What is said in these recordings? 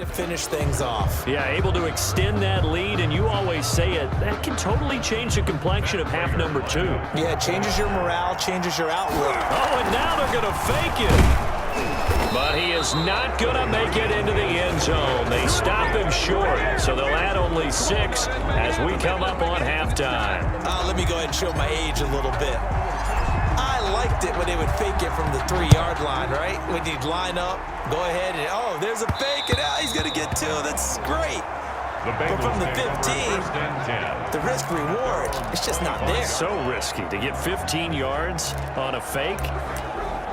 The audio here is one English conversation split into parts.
To finish things off. Yeah, able to extend that lead, and you always say it, that can totally change the complexion of half number 2. Yeah, it changes your morale, changes your outlook. Oh, and now they're going to fake it. But he is not going to make it into the end zone. They stop him short, so they'll add only 6 as we come up on halftime. Let me go ahead and show my age a little bit. I liked it when they would fake it from the 3-yard line, right? When you'd line up, go ahead and, oh, there's a fake, and now he's going to get 2. That's great. But from the 15, the risk-reward, it's just not there. So risky to get 15 yards on a fake.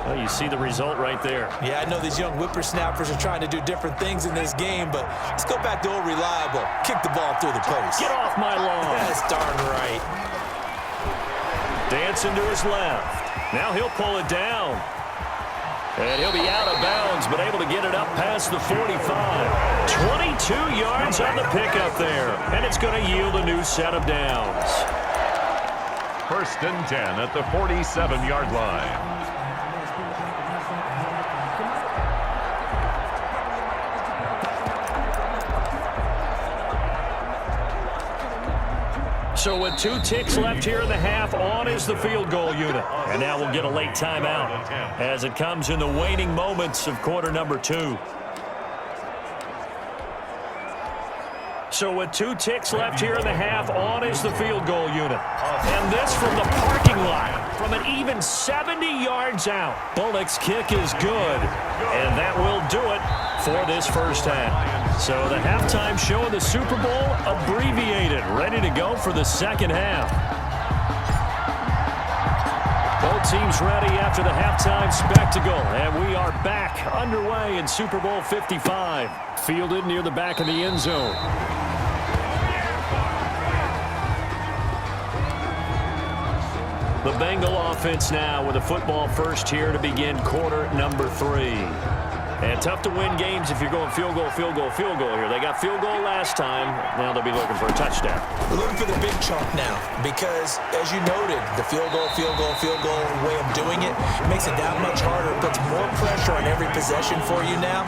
Well, you see the result right there. Yeah, I know these young whippersnappers are trying to do different things in this game, but let's go back to old reliable. Kick the ball through the post. Get off my lawn. That's darn right. Dancing to his left. Now he'll pull it down. And he'll be out of bounds, but able to get it up past the 45. 22 yards on the pickup there. And it's going to yield a new set of downs. 1st and 10 at the 47-yard line. So with 2 ticks left here in the half, on is the field goal unit. And now we'll get a late timeout as it comes in the waning moments of quarter number 2. So with 2 ticks left here in the half, on is the field goal unit. And this from the parking lot, from an even 70 yards out. Bullock's kick is good, and that will do it for this first half. So the halftime show of the Super Bowl abbreviated, ready to go for the second half. Both teams ready after the halftime spectacle, and we are back underway in Super Bowl 55. Fielded near the back of the end zone. The Bengal offense now with a football first here to begin quarter number 3. And tough to win games if you're going field goal, field goal, field goal here. They got field goal last time. Now they'll be looking for a touchdown. We're looking for the big chunk now because, as you noted, the field goal way of doing it makes it that much harder. It puts more pressure on every possession for you now.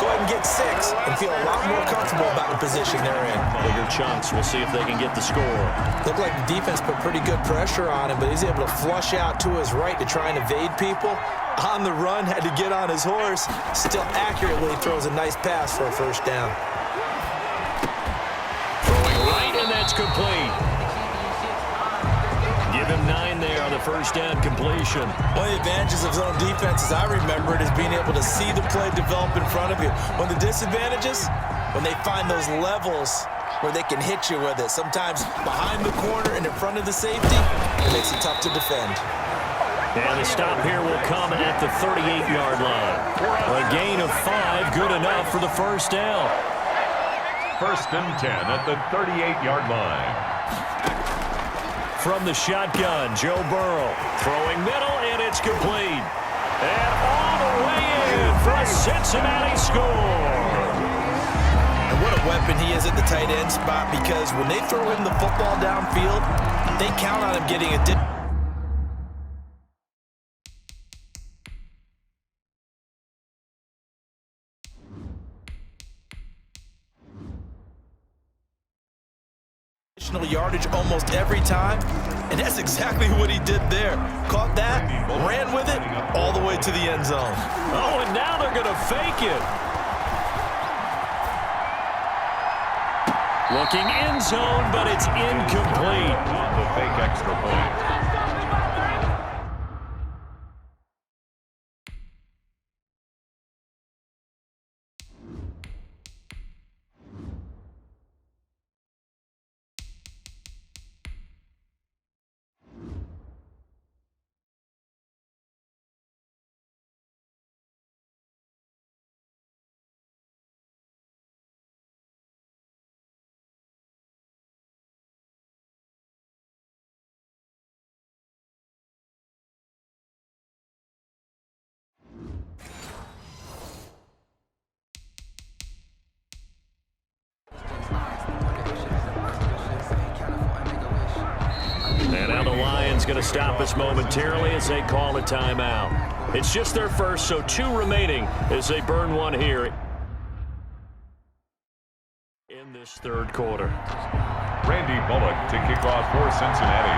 Go ahead and get 6 and feel a lot more comfortable about the position they're in. Bigger chunks. We'll see if they can get the score. Looked like the defense put pretty good pressure on him, but he's able to flush out to his right to try and evade people. On the run, had to get on his horse. Still accurately throws a nice pass for a first down. Throwing right, and that's complete. Give him 9 there on the first down completion. One of the advantages of zone defense, as I remember it, is being able to see the play develop in front of you. One of the disadvantages, when they find those levels where they can hit you with it. Sometimes behind the corner and in front of the safety, it makes it tough to defend. And the stop here will come at the 38-yard line. A gain of 5, good enough for the first down. 1st and 10 at the 38-yard line. From the shotgun, Joe Burrow throwing middle, and it's complete. And all the way in for a Cincinnati score. And what a weapon he is at the tight end spot, because when they throw him the football downfield, they count on him getting a yardage almost every time, and that's exactly what he did there. Caught that, ran with it, all the way to the end zone. Oh, and now they're going to fake it. Looking end zone, but it's incomplete. The fake extra point. And now the Lions going to stop us momentarily as they call a timeout. It's just their first, so 2 remaining as they burn one here. in this third quarter. Randy Bullock to kick off for Cincinnati.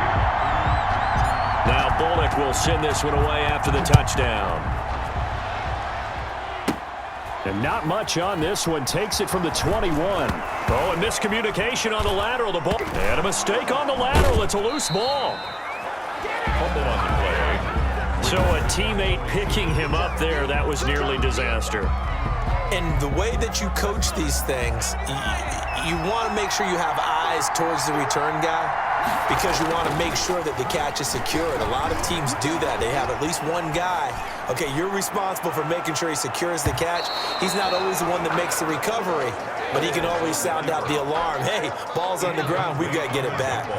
Now Bullock will send this one away after the touchdown. And not much on this one. Takes it from the 21. Oh, and miscommunication on the lateral. The ball. And a mistake on the lateral. It's a loose ball. Fumble on the play. So a teammate picking him up there. That was nearly disaster. And the way that you coach these things, you want to make sure you have eyes towards the return guy because you want to make sure that the catch is secured. A lot of teams do that. They have at least one guy. Okay, you're responsible for making sure he secures the catch. He's not always the one that makes the recovery, but he can always sound out the alarm. Hey, ball's on the ground. We've got to get it back.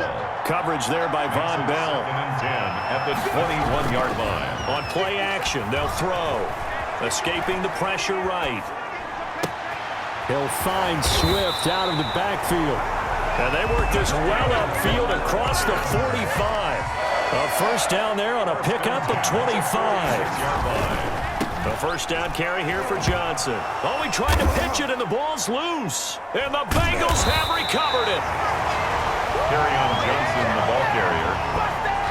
Coverage there by Von Bell. 10 at the 21-yard line. On play action, they'll throw. Escaping the pressure right. He'll find Swift out of the backfield. And they work this well upfield across the 45. A first down there on a pickup of 25. The first down carry here for Johnson. Oh, he tried to pitch it and the ball's loose. And the Bengals have recovered it. Carry on Johnson, the ball carrier.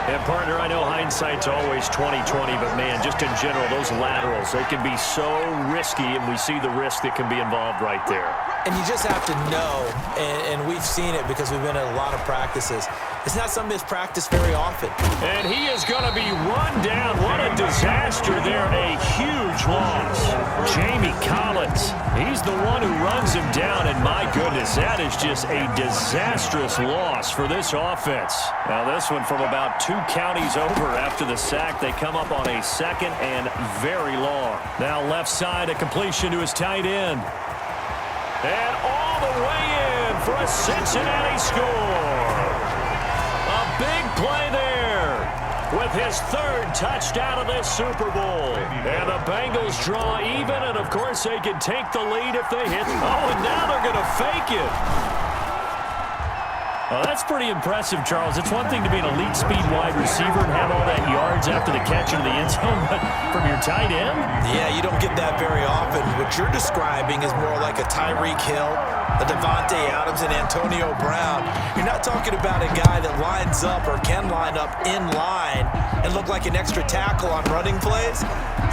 And, partner, I know hindsight's always 20/20, but, man, just in general, those laterals, they can be so risky, and we see the risk that can be involved right there. And you just have to know, and we've seen it because we've been at a lot of practices, it's not something that's practiced very often. And he is going to be run down. What a disaster there. A huge loss. Jamie Collins, he's the one who runs him down, and my goodness, that is just a disastrous loss for this offense. Now, this one from about 2 counties over after the sack. They come up on a second and very long. Now left side, a completion to his tight end. And all the way in for a Cincinnati score. A big play there with his 3rd touchdown of this Super Bowl. And the Bengals draw even, and of course they can take the lead if they hit. Oh, and now they're going to fake it. Oh, that's pretty impressive, Charles. It's one thing to be an elite speed wide receiver and have all that yards after the catch into the end zone, but from your tight end? Yeah, you don't get that very often. What you're describing is more like a Tyreek Hill, a Devontae Adams, and Antonio Brown. You're not talking about a guy that lines up or can line up in line and look like an extra tackle on running plays.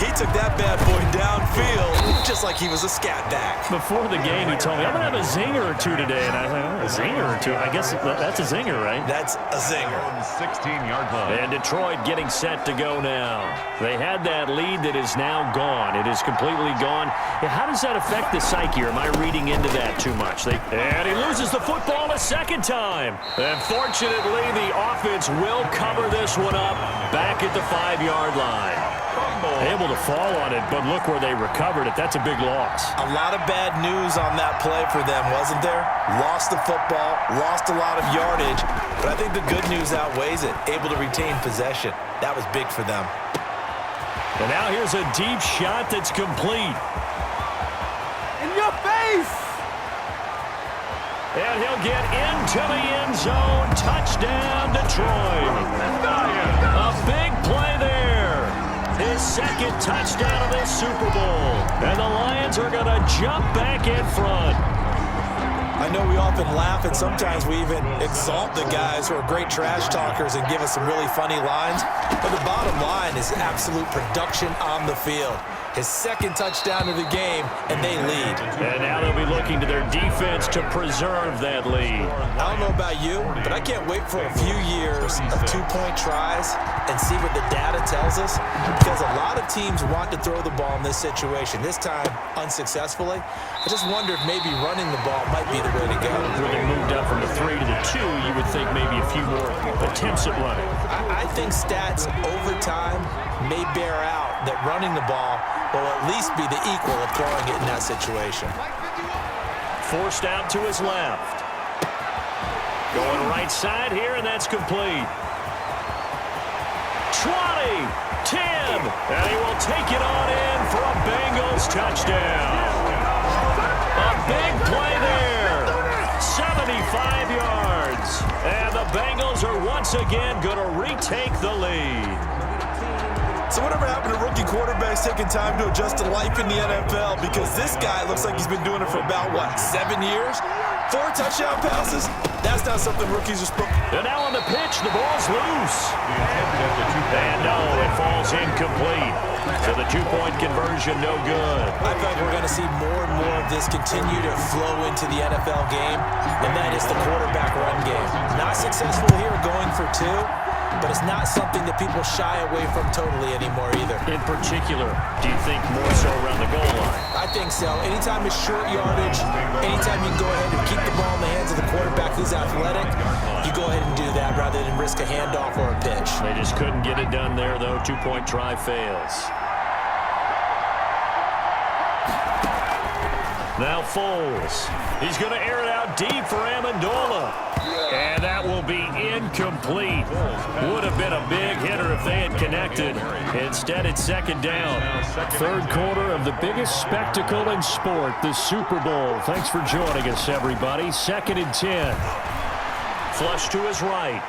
He took that bad boy downfield just like he was a scat back. Before the game, he told me, I'm going to have a zinger or two today. And I was like, oh, a zinger or two? I guess that's a zinger, right? That's a zinger. 16-yard line. And Detroit getting set to go now. They had that lead that is now gone. It is completely gone. How does that affect the psyche? Or am I reading into that too much? And he loses the football a second time. And fortunately, the offense will cover this one up back at the 5-yard line. Able to fall on it, but look where they recovered it. That's a big loss. A lot of bad news on that play for them, wasn't there? Lost the football, lost a lot of yardage, but I think the good news outweighs it. Able to retain possession. That was big for them. And now here's a deep shot that's complete. In your face! And he'll get into the end zone. Touchdown, Detroit. A big play there. His 2nd touchdown of this Super Bowl. And the Lions are going to jump back in front. I know we often laugh, and sometimes we even exalt the guys who are great trash talkers and give us some really funny lines. But the bottom line is absolute production on the field. His 2nd touchdown of the game, and they lead. And now they'll be looking to their defense to preserve that lead. I don't know about you, but I can't wait for a few years of 2-point tries and see what the data tells us, because a lot of teams want to throw the ball in this situation, this time unsuccessfully. I just wonder if maybe running the ball might be the way to go. When they moved up from the 3 to the 2, you would think maybe a few more attempts at running. I think stats over time may bear out that running the ball will at least be the equal of throwing it in that situation. Forced out to his left. Going right side here, and that's complete. 20, 10, and he will take it on in for a Bengals touchdown. A big play there. 75 yards. And the Bengals are once again going to retake the lead. So whatever happened to rookie quarterbacks taking time to adjust to life in the NFL? Because this guy looks like he's been doing it for about, 7 years? 4 touchdown passes? That's not something rookies are supposed to. And now on the pitch, the ball's loose. And no, it falls incomplete. So the 2-point conversion, no good. I think we're going to see more and more of this continue to flow into the NFL game, and that is the quarterback run game. Not successful here going for 2, but it's not something that people shy away from totally anymore either. In particular, do you think more so around the goal line? I think so. Anytime it's short yardage, anytime you can go ahead and keep the ball in the hands of the quarterback who's athletic, you go ahead and do that rather than risk a handoff or a pitch. They just couldn't get it done there, though. 2-point try fails. Now Foles. He's going to air it out deep for Amendola. And that will be incomplete. Would have been a big hitter if they had connected. Instead, it's second down. Third quarter of the biggest spectacle in sport, the Super Bowl. Thanks for joining us, everybody. 2nd and 10. Flush to his right.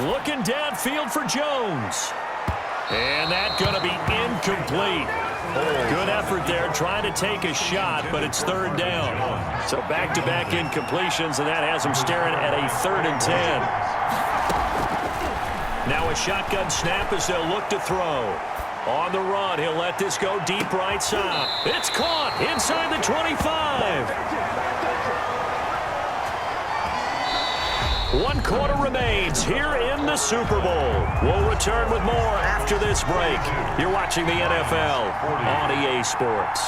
Looking downfield for Jones. And that's going to be incomplete. Good effort there, trying to take a shot, but it's 3rd down. So back-to-back incompletions, and that has him staring at a 3rd and 10. Now a shotgun snap as they'll look to throw. On the run, he'll let this go deep right side. It's caught inside the 25. 1 quarter remains here in the Super Bowl. We'll return with more after this break. You're watching the NFL on EA Sports.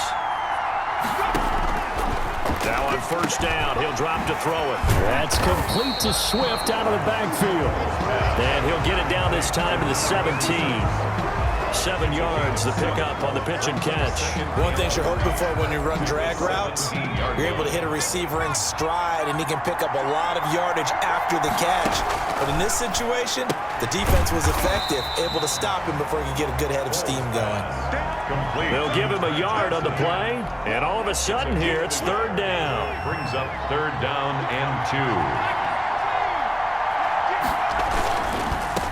Now on 1st down, he'll drop to throw it. That's complete to Swift out of the backfield. And he'll get it down this time to the 17. 7 yards, the pickup on the pitch and catch. One thing you're hoping for when you run drag routes, you're able to hit a receiver in stride, and he can pick up a lot of yardage after the catch. But in this situation, the defense was effective, able to stop him before he could get a good head of steam going. They'll give him a yard on the play, and all of a sudden here, it's 3rd down. Brings up 3rd down and 2.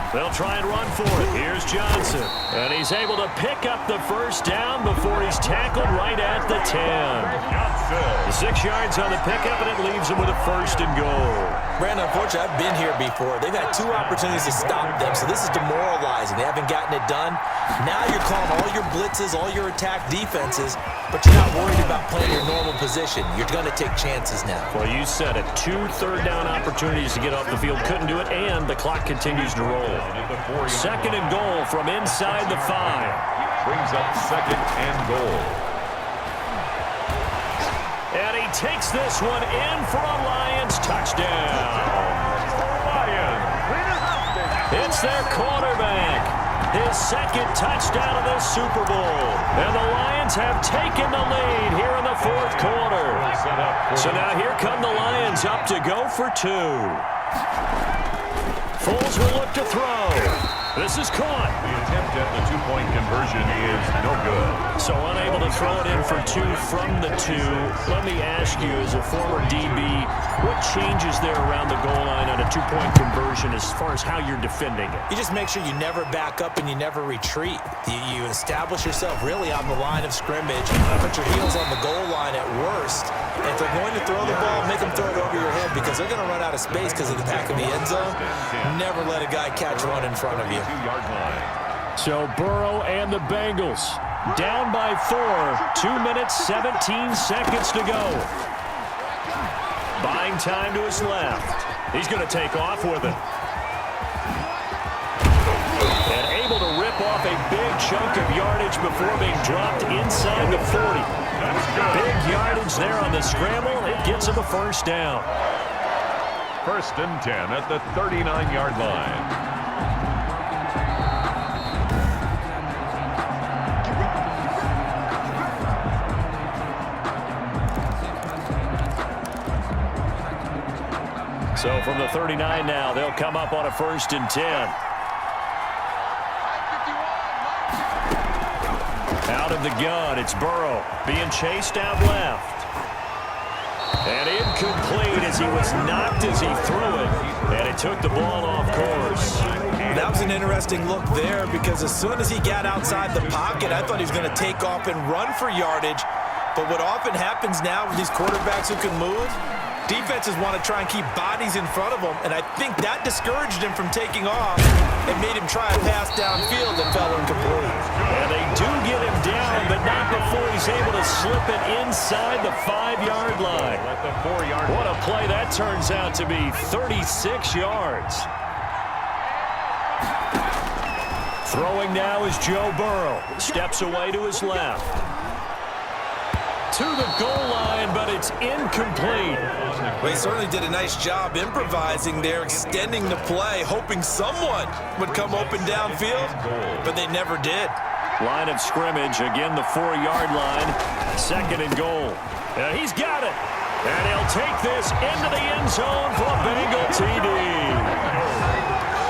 They'll try and run for it. Here's Johnson. And he's able to pick up the 1st down before he's tackled right at the 10. 6 yards on the pickup, and it leaves him with a 1st and goal. Brandon, unfortunately, I've been here before. They've had 2 opportunities to stop them, so this is demoralizing. They haven't gotten it done. Now you're calling all your blitzes, all your attack defenses, but you're not worried about playing your normal position. You're going to take chances now. Well, you said it. 2 third-down opportunities to get off the field. Couldn't do it, and the clock continues to roll. 2nd and goal from inside the 5. Brings up 2nd and goal. And he takes this one in for a Lions touchdown. It's their quarterback. His 2nd touchdown of this Super Bowl. And the Lions have taken the lead here in the 4th quarter. So now here come the Lions up to go for 2. Foles will look to throw. This is caught. The attempt at the 2-point conversion is no good. So unable to throw it in for 2 from the 2. Let me ask you, as a former DB, what changes there around the goal line on a 2-point conversion as far as how you're defending it? You just make sure you never back up and you never retreat. You establish yourself really on the line of scrimmage, put your heels on the goal line at worst. And if they're going to throw the ball, make them throw it over your head because they're going to run out of space because of the back of the end zone. Never let a guy catch one in front of you. 2-yard line. So Burrow and the Bengals down by 4. 2 minutes, 17 seconds to go. Buying time to his left. He's going to take off with it. And able to rip off a big chunk of yardage before being dropped inside the 40. Big yardage there on the scramble. It gets him a 1st down. 1st and 10 at the 39-yard line. So from the 39 now, they'll come up on a 1st and 10. Out of the gun, it's Burrow being chased out left. And incomplete as he was knocked as he threw it. And it took the ball off course. That was an interesting look there because as soon as he got outside the pocket, I thought he was going to take off and run for yardage. But what often happens now with these quarterbacks who can move, Defenses want to try and keep bodies in front of them, and I think that discouraged him from taking off and made him try a pass downfield that fell incomplete. And they do get him down, but not before he's able to slip it inside the 5-yard line. What a play that turns out to be, 36 yards. Throwing now is Joe Burrow. Steps away to his left. To the goal line, but it's incomplete. Well, he certainly did a nice job improvising there, extending the play, hoping someone would come open downfield, but they never did. Line of scrimmage, again the 4-yard line. 2nd and goal. He's got it. And he'll take this into the end zone for a Bengal TD.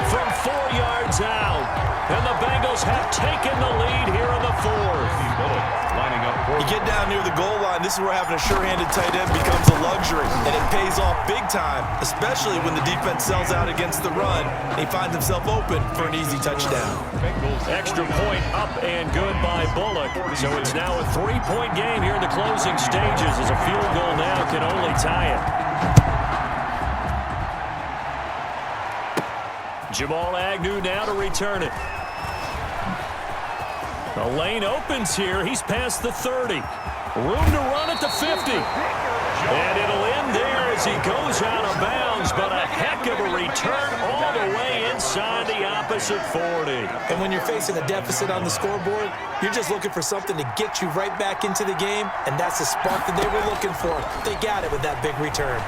From 4 yards out. And the Bengals have taken the lead here in the 4th. You get down near the goal line, this is where having a sure-handed tight end becomes a luxury, and it pays off big time, especially when the defense sells out against the run, and he finds himself open for an easy touchdown. Extra point up and good by Bullock. So it's now a 3-point game here in the closing stages as a field goal now can only tie it. Jamal Agnew now to return it. The lane opens here. He's past the 30. Room to run at the 50. And it'll end there as he goes out of bounds, but a heck of a return all the way inside the opposite 40. And when you're facing a deficit on the scoreboard, you're just looking for something to get you right back into the game, and that's the spark that they were looking for. They got it with that big return.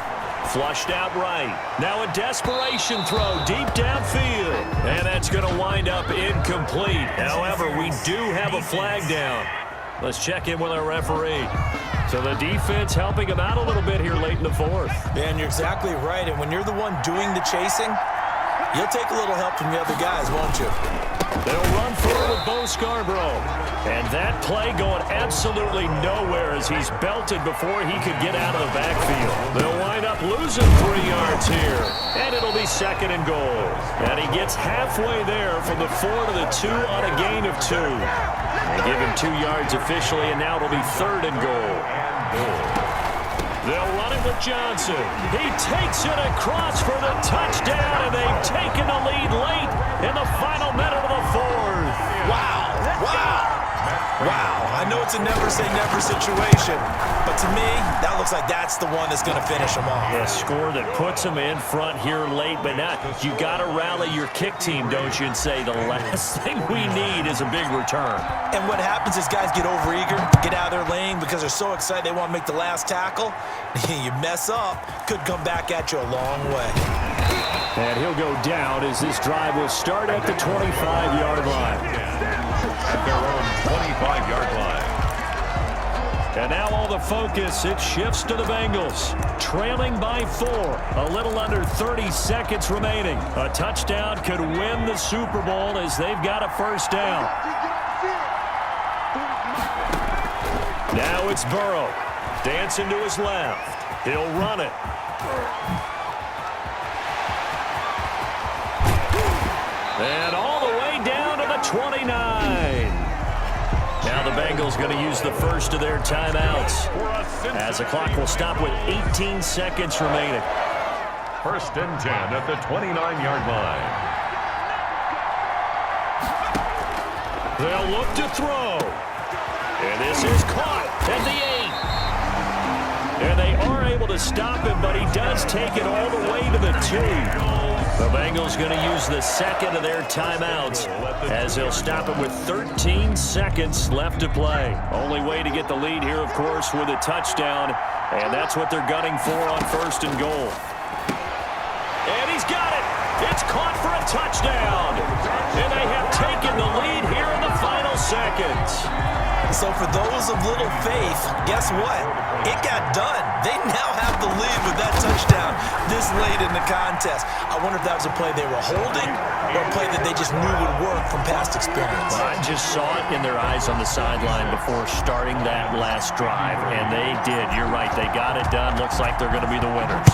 Flushed out right. Now a desperation throw deep downfield. And that's going to wind up incomplete. However, we do have a flag down. Let's check in with our referee. So the defense helping him out a little bit here late in the 4th. Yeah, and you're exactly right. And when you're the one doing the chasing, you'll take a little help from the other guys, won't you? They'll run forward with Bo Scarborough. And that play going absolutely nowhere as he's belted before he could get out of the backfield. They'll wind up losing 3 yards here. And it'll be 2nd and goal. And he gets halfway there from the 4 to the 2 on a gain of 2. They give him 2 yards officially, and now it'll be 3rd and goal. They'll run it with Johnson. He takes it across for the touchdown, and they've taken the lead late in the final minute of the 4th. Wow. Wow. Wow. I know it's a never-say-never situation, but to me, that looks like that's the one that's going to finish them off. A score that puts them in front here late, but not. You got to rally your kick team, don't you, and say the last thing we need is a big return. And what happens is guys get overeager, get out of their lane because they're so excited they want to make the last tackle. You mess up, could come back at you a long way. And he'll go down as this drive will start at the 25-yard line. At their own 25-yard line. And now all the focus, it shifts to the Bengals. Trailing by 4, a little under 30 seconds remaining. A touchdown could win the Super Bowl as they've got a first down. Now it's Burrow. Dancing to his left. He'll run it. And all the way down to the 29. Now the Bengals going to use the first of their timeouts as the clock will stop with 18 seconds remaining. 1st and 10 at the 29-yard line. They'll look to throw. And this is caught at the 8. And they are able to stop him, but he does take it all the way to the 2. The Bengals going to use the 2nd of their timeouts as they'll stop it with 13 seconds left to play. Only way to get the lead here, of course, with a touchdown. And that's what they're gunning for on 1st and goal. And he's got it. It's caught for a touchdown. And they have taken the lead here in the final seconds. So for those of little faith, guess what? It got done. They now have the lead with that touchdown this late in the contest. I wonder if that was a play they were holding or a play that they just knew would work from past experience. Well, I just saw it in their eyes on the sideline before starting that last drive, and they did. You're right. They got it done. Looks like they're going to be the winners.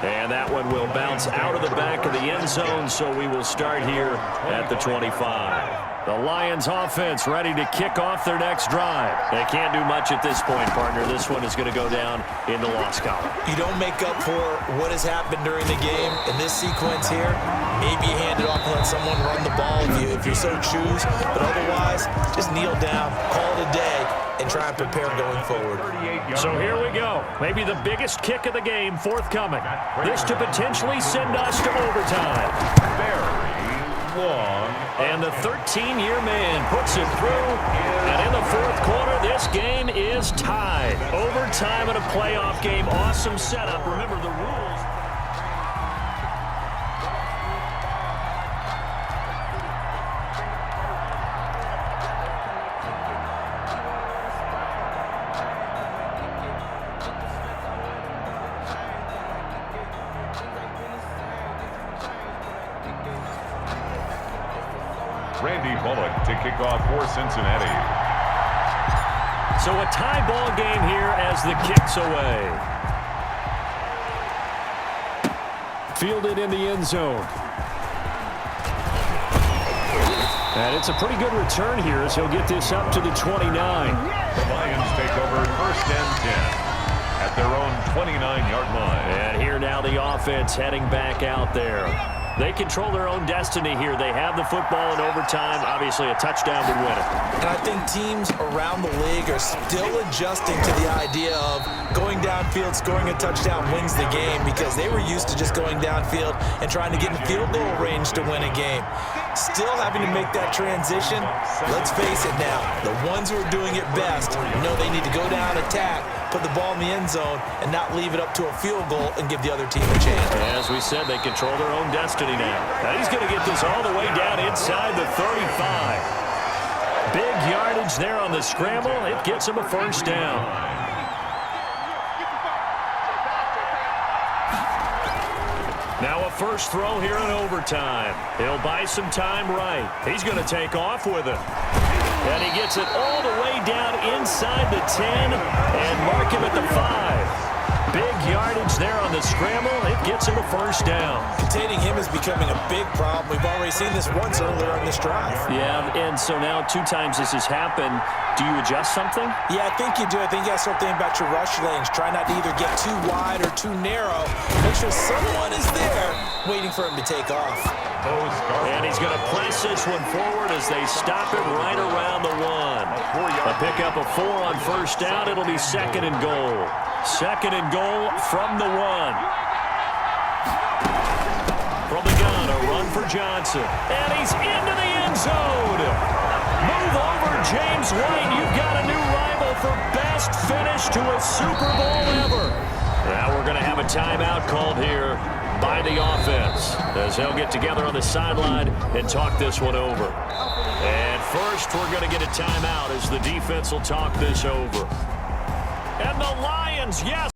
And that one will bounce out of the back of the end zone, so we will start here at the 25. The Lions offense ready to kick off their next drive. They can't do much at this point, partner. This one is going to go down in the loss column. You don't make up for what has happened during the game in this sequence here. Maybe you hand it off and let someone run the ball if you so choose. But otherwise, just kneel down, call it a day, and try and prepare going forward. So here we go. Maybe the biggest kick of the game forthcoming. This to potentially send us to overtime. Very long. And the 13-year man puts it through. And in the fourth quarter, this game is tied. Overtime in a playoff game. Awesome setup. Remember the rules. Randy Bullock to kick off for Cincinnati. So a tie ball game here as the kick's away. Fielded in the end zone. And it's a pretty good return here as he'll get this up to the 29. The Lions take over 1st and 10 at their own 29-yard line. And here now the offense heading back out there. They control their own destiny here. They have the football in overtime. Obviously, a touchdown would win it. And I think teams around the league are still adjusting to the idea of going downfield, scoring a touchdown wins the game because they were used to just going downfield and trying to get in field goal range to win a game. Still having to make that transition. Let's face it now. The ones who are doing it best know they need to go down, attack, put the ball in the end zone, and not leave it up to a field goal and give the other team a chance. As we said, they control their own destiny now. Now he's going to get this all the way down inside the 35. Big yardage there on the scramble. It gets him a first down. Now a first throw here in overtime. He'll buy some time right. He's going to take off with it. And he gets it all the way down inside the 10 and mark him at the 5. Big yardage there on the scramble. It gets him a first down. Containing him is becoming a big problem. We've already seen this once earlier in this drive. Yeah, and so now 2 times this has happened. Do you adjust something? Yeah, I think you do. I think you got to start thinking about your rush lanes. Try not to either get too wide or too narrow. Make sure someone is there waiting for him to take off. And he's going to press this one forward as they stop it right around the 1. A pickup of 4 on first down. It'll be 2nd and goal. 2nd and goal from the 1. From the gun, a run for Johnson. And he's into the end zone. Move over, James White. You've got a new rival for best finish to a Super Bowl ever. Now we're going to have a timeout called here by the offense as they'll get together on the sideline and talk this one over. And first, we're going to get a timeout as the defense will talk this over. And the Lions, yes.